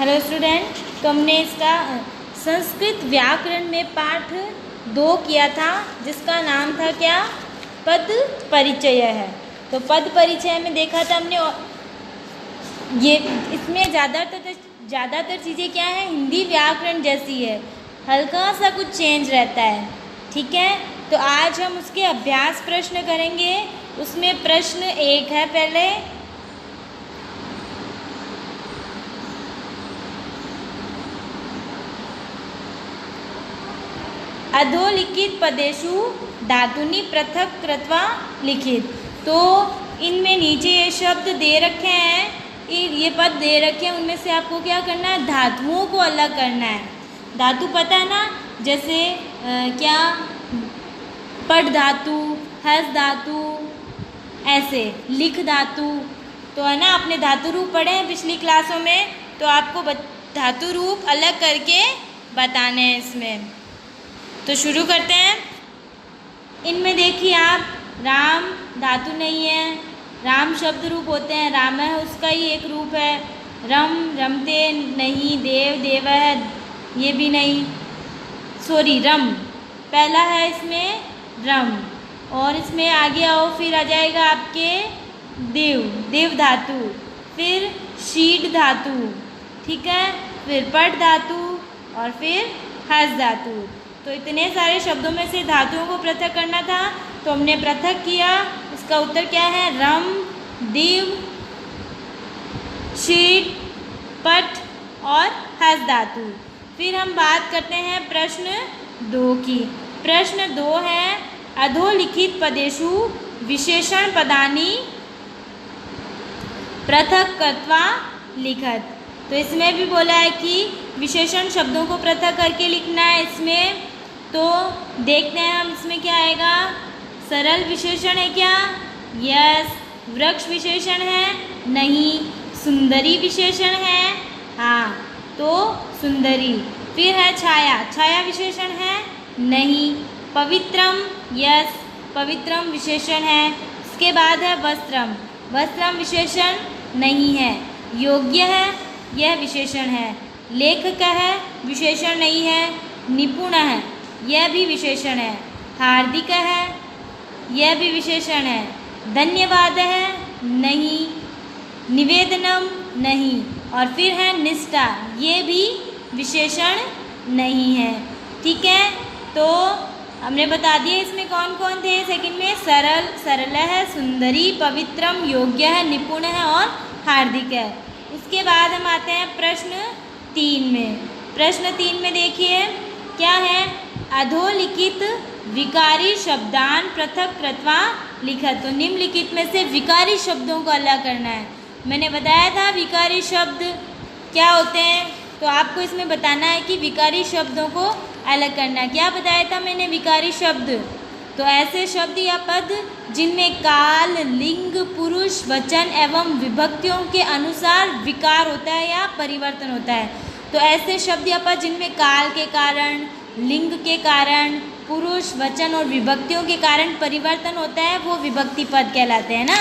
Hello student, तो हमने इसका संस्कृत व्याकरण में पाठ 2 किया था, जिसका नाम था क्या? पद परिचय है। तो पद परिचय में देखा था हमने, ये इसमें ज़्यादातर चीज़ें क्या है, हिंदी व्याकरण जैसी है, हल्का सा कुछ चेंज रहता है। ठीक है, तो आज हम उसके अभ्यास प्रश्न करेंगे। उसमें प्रश्न 1 है पहले, अधोलिखित पदेषु धातुनि पृथक कृत्वा लिखित। तो इनमें नीचे ये शब्द दे रखे हैं, ये पद दे रखे हैं, उनमें से आपको क्या करना है, धातुओं को अलग करना है। धातु पता है ना, जैसे क्या पठ धातु, हस धातु, ऐसे लिख धातु, तो है ना, आपने धातु रूप पढ़े हैं पिछली क्लासों में, तो आपको धातु रूप अलग करके बताने हैं इसमें। तो शुरू करते हैं। इनमें देखिए आप, राम धातु नहीं है, राम शब्द रूप होते हैं, राम है उसका ही एक रूप है, रम रमते नहीं, देव देव है ये भी नहीं, सॉरी रम पहला है इसमें रम, और इसमें आगे आओ फिर आ जाएगा आपके देव, देव धातु, फिर शीट धातु, ठीक है, फिर पट धातु और फिर हस धातु। तो इतने सारे शब्दों में से धातुओं को पृथक करना था, तो हमने पृथक किया। इसका उत्तर क्या है? रम, दिव, शीट, पट और हस धातु। फिर हम बात करते हैं प्रश्न 2 की। प्रश्न 2 है, अधोलिखित पदेषु विशेषण पदानि पृथक कृत्वा लिखत। तो इसमें भी बोला है कि विशेषण शब्दों को पृथक करके लिखना है इसमें। तो देखते हैं हम, इसमें क्या आएगा। सरल विशेषण है क्या? यस। वृक्ष विशेषण है? नहीं। सुंदरी विशेषण है? हाँ, तो सुंदरी। फिर है छाया, छाया विशेषण है? नहीं। पवित्रम, यस, पवित्रम विशेषण है। इसके बाद है वस्त्रम, वस्त्रम विशेषण नहीं है। योग्य है, यह विशेषण है। लेखक है, विशेषण नहीं है। निपुण है, यह भी विशेषण है। हार्दिक है, यह भी विशेषण है। धन्यवाद है, नहीं। निवेदनम, नहीं। और फिर है निष्ठा, ये भी विशेषण नहीं है। ठीक है, तो हमने बता दिया इसमें कौन कौन थे। सेकंड में सरल, सरल है, सुंदरी, पवित्रम, योग्य है, निपुण है और हार्दिक है। इसके बाद हम आते हैं प्रश्न 3 में। प्रश्न 3 में देखिए क्या है, अधोलिखित विकारी शब्दान पृथक कृत्वा लिखत। तो निम्नलिखित में से विकारी शब्दों को अलग करना है। मैंने बताया था विकारी शब्द क्या होते हैं, तो आपको इसमें बताना है कि विकारी शब्दों को अलग करना है। क्या बताया था मैंने? विकारी शब्द तो ऐसे शब्द या पद जिनमें काल, लिंग, पुरुष, वचन एवं विभक्तियों के अनुसार विकार होता है या परिवर्तन होता है। तो ऐसे शब्द या पद जिनमें काल के कारण, लिंग के कारण, पुरुष, वचन और विभक्तियों के कारण परिवर्तन होता है, वो विभक्ति पद कहलाते हैं ना।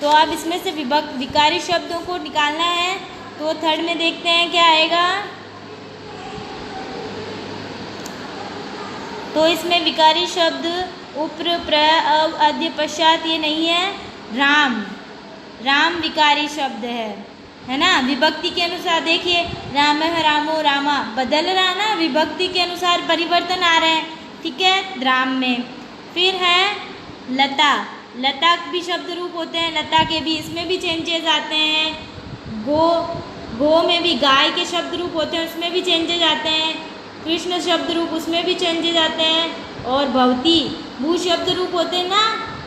तो अब इसमें से विकारी शब्दों को निकालना है। तो थर्ड में देखते हैं क्या आएगा। तो इसमें विकारी शब्द उप्र, प्र, अव, अद्य, पश्चात ये नहीं है। राम, राम विकारी शब्द है ना। विभक्ति के अनुसार देखिए, राम है, रामो, रामा, बदल रहा ना, विभक्ति के अनुसार परिवर्तन आ रहे हैं। ठीक है, राम में। फिर है लता, लता भी शब्द रूप होते हैं, लता के भी, इसमें भी चेंजेस आते हैं। गो, गो में भी गाय के शब्द रूप होते हैं, उसमें भी चेंजेस आते हैं। कृष्ण शब्द रूप, उसमें भी चेंजेस आते हैं। और भवती, भू शब्द रूप होते हैं ना,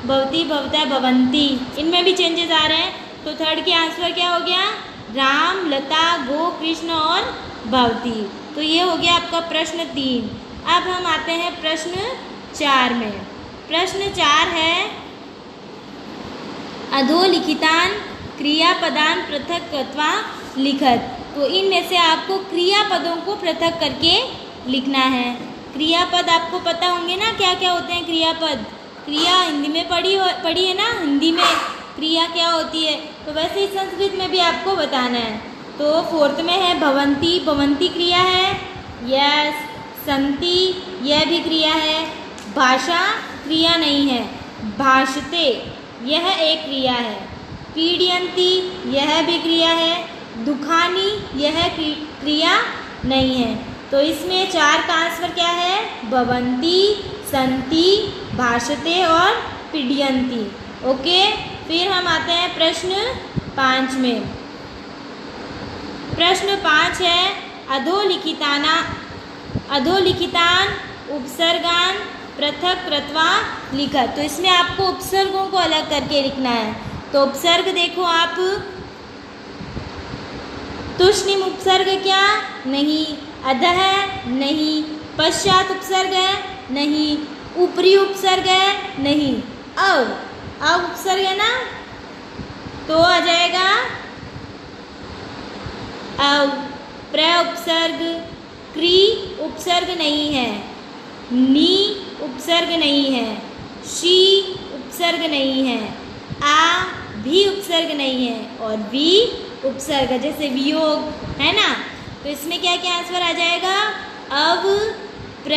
भवती, भवता, भवंती, इनमें भी चेंजेस आ रहे हैं। तो थर्ड के आंसर क्या हो गया? राम, लता, गो, कृष्ण और भवती। तो ये हो गया आपका प्रश्न 3। अब हम आते हैं प्रश्न 4 में। प्रश्न 4 है, अधोलिखितान क्रियापदान पृथक कृत्वा लिखत। तो इनमें से आपको क्रियापदों को पृथक करके लिखना है। क्रियापद आपको पता होंगे ना, क्या क्या होते हैं क्रियापद। क्रिया हिंदी में पढ़ी है ना, हिंदी में क्रिया क्या होती है, तो वैसे ही संस्कृत में भी आपको बताना है। तो फोर्थ में है भवंती, भवंती क्रिया है, यस। संति, यह भी क्रिया है। भाषा क्रिया नहीं है, भाषते यह एक क्रिया है। पीड़यन्ति, यह भी क्रिया है। दुखानी, यह क्रिया नहीं है। तो इसमें 4 का आंसर क्या है? भवन्ति, संति, भाषते और पीड़यन्ति। ओके, फिर हम आते हैं प्रश्न 5 में। प्रश्न 5 है अधोलिखितान उपसर्गान पृथक कृत्वा लिखत। तो इसमें आपको उपसर्गों को अलग करके लिखना है। तो उपसर्ग देखो आप, तुष्णिम उपसर्ग क्या? नहीं। अधः नहीं। पश्चात उपसर्ग है? नहीं। ऊपरी उपसर्ग है? नहीं। अब उपसर्ग है ना, तो आ जाएगा अब। प्र उपसर्ग, क्री उपसर्ग नहीं है, नी उपसर्ग नहीं है, शी उपसर्ग नहीं है, आ भी उपसर्ग नहीं है और वी उपसर्ग, जैसे वियोग है ना। तो इसमें क्या क्या आंसर आ जाएगा? अब, प्र,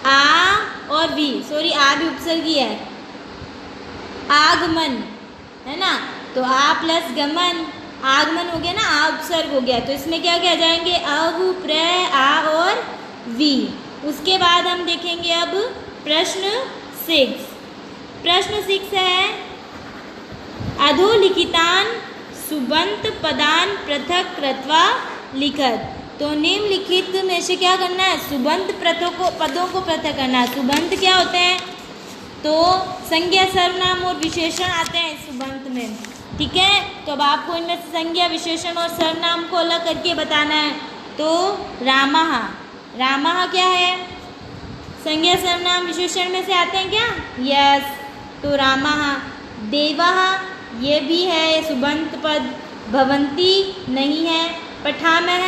आ और वी। सॉरी, आ भी उपसर्ग ही है। आगमन है ना, तो आ प्लस गमन, आगमन हो गया ना, आ उपसर्ग हो गया। तो इसमें क्या क्या जाएंगे? अब, प्र, आ और वी। उसके बाद हम देखेंगे अब प्रश्न 6। प्रश्न 6 है अधोलिखितान सुबंत पदान पृथक कृत्वा लिखत। तो निम्नलिखित में से क्या करना है? सुबंत पदों को पृथक करना है। सुबंत क्या होते हैं? तो संज्ञा, सर्वनाम और विशेषण आते हैं सुबंत में, ठीक है। तो अब आपको इनमें से संज्ञा, विशेषण और सर्वनाम को अलग करके बताना है। तो रामः, रामः क्या है? संज्ञा, सर्वनाम, विशेषण में से आते हैं क्या? यस। तो रामः। देवः, ये भी है, ये सुबंत पद। भवन्ति नहीं है। पठामः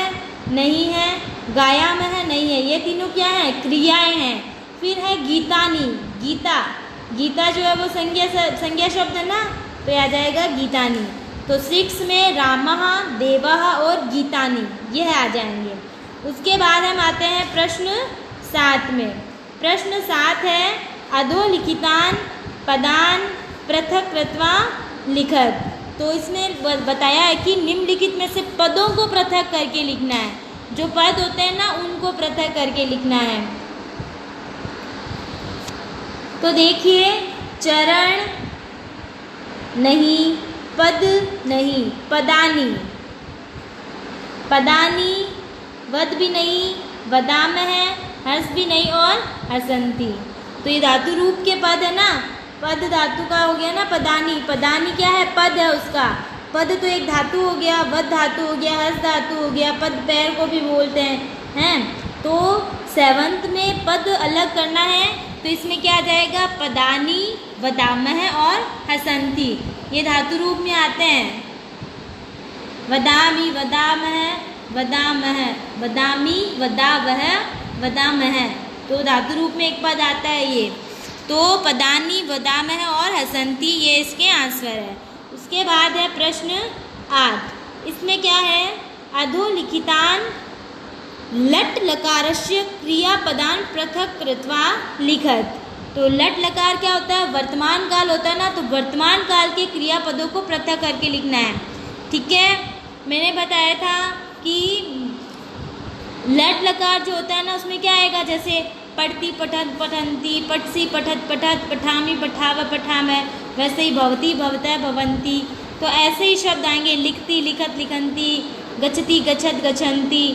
नहीं है। गायामः नहीं है। ये तीनों क्या है? क्रियाएं हैं। फिर है गीतानि, गीता, गीता जो है वो संज्ञा शब्द है ना, तो आ जाएगा गीतानि। तो 6 में रामः, देवः और गीतानि यह आ जाएंगे। उसके बाद हम आते हैं प्रश्न 7 में। प्रश्न 7 है अधोलिखितान पदान पृथक कृत्वा लिखत। तो इसमें बताया है कि निम्नलिखित में से पदों को पृथक करके लिखना है। जो पद होते हैं ना, उनको पृथक करके लिखना है। तो देखिए, चरण नहीं, पद नहीं, पदानी, पदानी, वद भी नहीं, वदामः, हर्ष भी नहीं और हसन्ति। तो ये धातु रूप के पद है ना, पद धातु का हो गया ना पदानी। पदानी क्या है? पद है उसका। पद तो एक धातु हो गया, वद धातु हो गया, हस धातु हो गया, पद पैर को भी बोलते हैं। तो 7th में पद अलग करना है। तो इसमें क्या आ जाएगा? पदानी, वदामः और हसन्ति, ये धातु रूप में आते हैं। वदामि, वदामः, वदामः, वदामि, वदावः, वदामः। तो धातु रूप में एक पद आता है ये। तो पदानी, वदामः और हसन्ति ये इसके आंसर है। उसके बाद है प्रश्न 8। इसमें क्या है? अधोलिखितान लट लकारस्य क्रियापदान पृथक कृत्वा लिखत। तो लट लकार क्या होता है? वर्तमान काल होता है ना, तो वर्तमान काल के क्रियापदों को पृथक करके लिखना है, ठीक है। मैंने बताया था कि लट लकार जो होता है ना, उसमें क्या आएगा? जैसे पढ़ती, पठत, पठन्ति, पठसी, पठत, पठत, पठामि, पठाव, पठामः। वैसे ही भवती, भवतः, भवन्ति। तो ऐसे ही शब्द आएंगे। लिखती, लिखत, लिखन्ति, गच्छति, गच्छत, गच्छन्ति।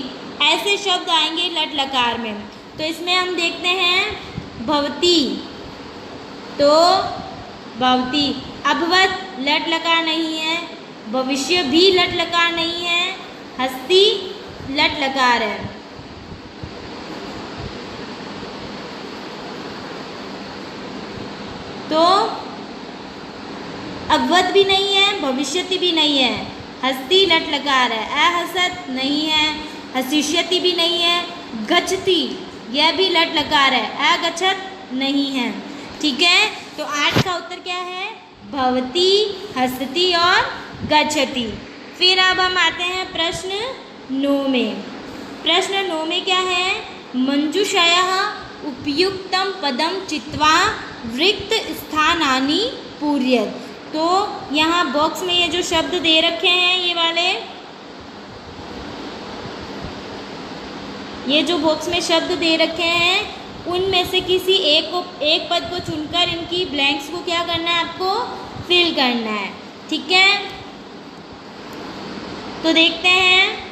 ऐसे शब्द आएंगे लट लकार में। तो इसमें हम देखते हैं भवती, तो भवती। अभवत लट लकार नहीं है। भविष्य भी लट लकार नहीं है। हस्ती लट लकार है। तो अभवत भी नहीं है, भविष्यति भी नहीं है। हस्ती लट लकार है। अहसत नहीं है। हसिष्यति भी नहीं है। गच्छति यह भी लट लकार है। अगच्छत नहीं है, ठीक है। तो 8 का उत्तर क्या है? भवती, हसती और गच्छति। फिर अब हम आते हैं प्रश्न 9 में। प्रश्न 9 में क्या है? मंजूषायाः उपयुक्तं पदं चित्वा रिक्त स्थानानि पूरयत। तो यहाँ बॉक्स में ये जो शब्द दे रखे हैं, ये जो बॉक्स में शब्द दे रखे हैं, उनमें से किसी एक पद को चुनकर इनकी ब्लैंक्स को क्या करना है? आपको फिल करना है। ठीक है, तो देखते हैं।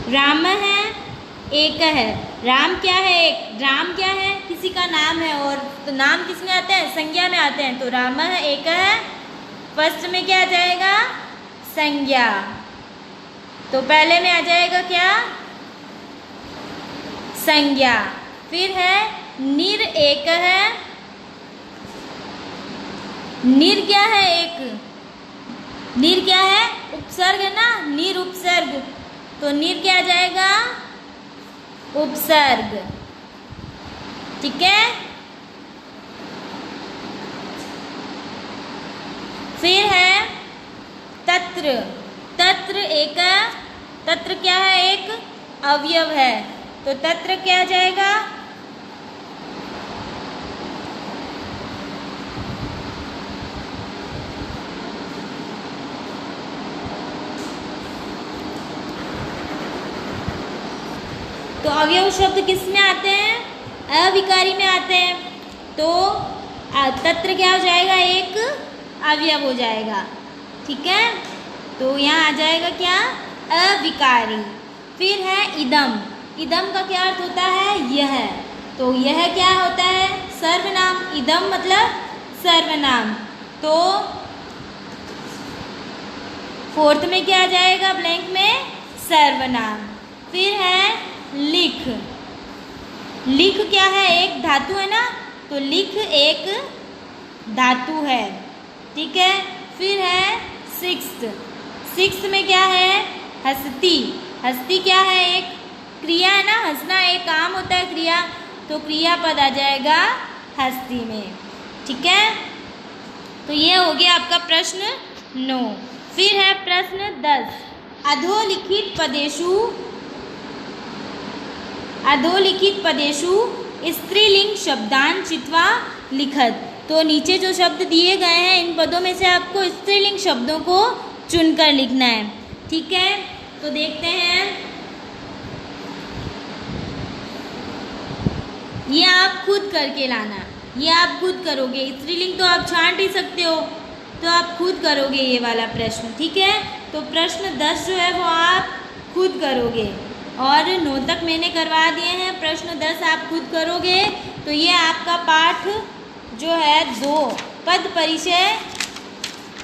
राम है, एक है। राम क्या है? एक। राम क्या है? किसी का नाम है, और तो नाम किस में आते हैं? संज्ञा में आते हैं। तो राम है, एक है। फर्स्ट में क्या आ जाएगा? संज्ञा। तो पहले में आ जाएगा क्या? संज्ञा। फिर है निर, एक है। निर क्या है? एक। निर क्या है? उपसर्ग है ना, निर उपसर्ग। तो निर क्या आ जाएगा? उपसर्ग। ठीक है। फिर है तत्र। तत्र एक है। तत्र क्या है? एक अवयव है। तो तत्र क्या आ जाएगा? तो अवयव शब्द किस में आते हैं? अविकारी में आते हैं। तो तत्र क्या हो जाएगा? एक अवयव हो जाएगा। ठीक है, तो यहाँ आ जाएगा क्या? अविकारी। फिर है इदम। इदम का क्या अर्थ होता है? यह। तो यह क्या होता है? सर्वनाम। इदम मतलब सर्वनाम। तो फोर्थ में क्या आ जाएगा? ब्लैंक में सर्वनाम। फिर है लिख। लिख क्या है? एक धातु है ना, तो लिख एक धातु है। ठीक है। फिर है सिक्स्थ। सिक्स्थ में क्या है? हस्ती। हस्ती क्या है? एक क्रिया है ना, हंसना एक काम होता है, क्रिया। तो क्रियापद आ जाएगा हस्ती में। ठीक है, तो ये हो गया आपका प्रश्न 9। फिर है प्रश्न 10। अधोलिखित पदेषु स्त्रीलिंग शब्दान चित्वा लिखत। तो नीचे जो शब्द दिए गए हैं, इन पदों में से आपको स्त्रीलिंग शब्दों को चुनकर लिखना है। ठीक है, तो देखते हैं। ये आप खुद करके लाना, ये आप खुद करोगे। स्त्रीलिंग तो आप छांट ही सकते हो, तो आप खुद करोगे ये वाला प्रश्न। ठीक है, तो प्रश्न 10 जो है वो आप खुद करोगे, और 9 तक मैंने करवा दिए हैं। प्रश्न 10 आप खुद करोगे। तो ये आपका पाठ जो है 2 पद परिचय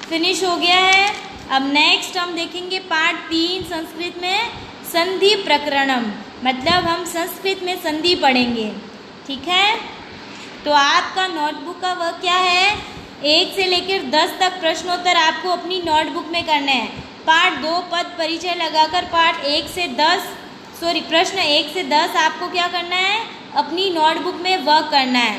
फिनिश हो गया है। अब नेक्स्ट हम देखेंगे पार्ट 3 संस्कृत में संधि प्रकरणम, मतलब हम संस्कृत में संधि पढ़ेंगे। ठीक है, तो आपका नोटबुक का वर्क क्या है? 1 से लेकर 10 तक प्रश्नोत्तर आपको अपनी नोटबुक में करना है। पार्ट 2 पद परिचय लगाकर प्रश्न 1 से 10 आपको क्या करना है? अपनी नोटबुक में वर्क करना है।